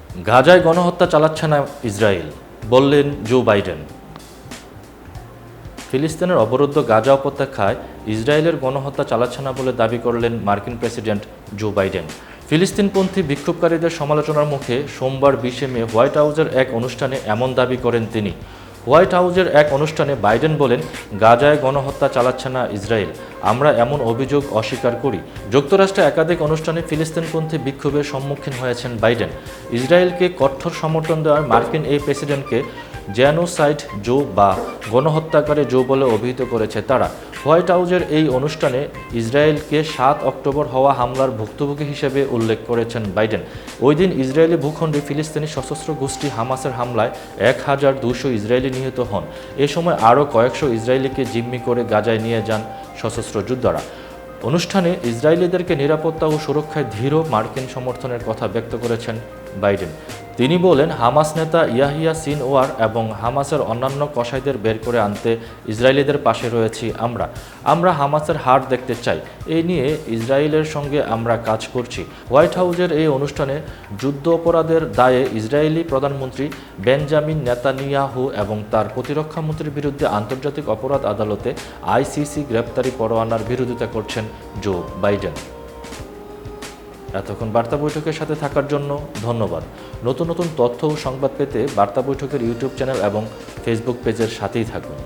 গাজায় গণহত্যা চালাচ্ছে না ইসরায়েল, বললেন জো বাইডেন। ফিলিস্তিনের অবরুদ্ধ গাজা উপত্যকায় ইসরায়েলের গণহত্যা চালাচ্ছে না বলে দাবি করলেন মার্কিন প্রেসিডেন্ট জো বাইডেন। ফিলিস্তিনপন্থী বিক্ষোভকারীদের সমালোচনার মুখে সোমবার 20 মে হোয়াইট হাউসের এক অনুষ্ঠানে এমন দাবি করেন তিনি। হোয়াইট হাউসের এক অনুষ্ঠানে বাইডেন বলেন, গাজায় গণহত্যা চালাচ্ছে না ইসরায়েল, আমরা এমন অভিযোগ অস্বীকার করি। যুক্তরাষ্ট্রে একাধিক অনুষ্ঠানে ফিলিস্তিনপন্থী বিক্ষোভের সম্মুখীন হয়েছেন বাইডেন। ইসরায়েলকে কঠোর সমর্থন দেওয়ার মার্কিন এই প্রেসিডেন্টকে জেনোসাইড জো বা গণহত্যাকারী জো বলে অভিহিত করেছে তারা। হোয়াইট হাউসের এই অনুষ্ঠানে ইসরায়েলকে 7 অক্টোবর হওয়া হামলার ভুক্তভোগী হিসেবে উল্লেখ করেছেন বাইডেন। ওই দিন ইসরায়েলি ভূখণ্ডে ফিলিস্তিনি সশস্ত্র গোষ্ঠী হামাসের হামলায় 1200 ইসরায়েলি নিহত হন। এ সময় আরও কয়েকশো ইসরায়েলিকে জিম্মি করে গাজায় নিয়ে যান সশস্ত্র যোদ্ধারা। অনুষ্ঠানে ইসরায়েলিদেরকে নিরাপত্তা ও সুরক্ষায় দৃঢ় মার্কিন সমর্থনের কথা ব্যক্ত করেছেন বাইডেন। তিনি বলেন, হামাস নেতা ইয়াহিয়া সিনওয়ার এবং হামাসের অন্যান্য কসাইদের বের করে আনতে ইসরায়েলিদের পাশে রয়েছি আমরা হামাসের হার দেখতে চাই। এই নিয়ে ইসরায়েলের সঙ্গে আমরা কাজ করছি। হোয়াইট হাউসের এই অনুষ্ঠানে যুদ্ধ অপরাধের দায়ে ইসরায়েলি প্রধানমন্ত্রী বেঞ্জামিন নেতানিয়াহু এবং তার প্রতিরক্ষা মন্ত্রীর বিরুদ্ধে আন্তর্জাতিক অপরাধ আদালতে আইসিসি গ্রেপ্তারি পরোয়ানার বিরোধিতা করছেন জো বাইডেন। এতক্ষণ বার্তা বৈঠকের সাথে থাকার জন্য ধন্যবাদ। নতুন নতুন তথ্য ও সংবাদ পেতে বার্তা বৈঠকের ইউটিউব চ্যানেল এবং ফেসবুক পেজের সাথেই থাকুন।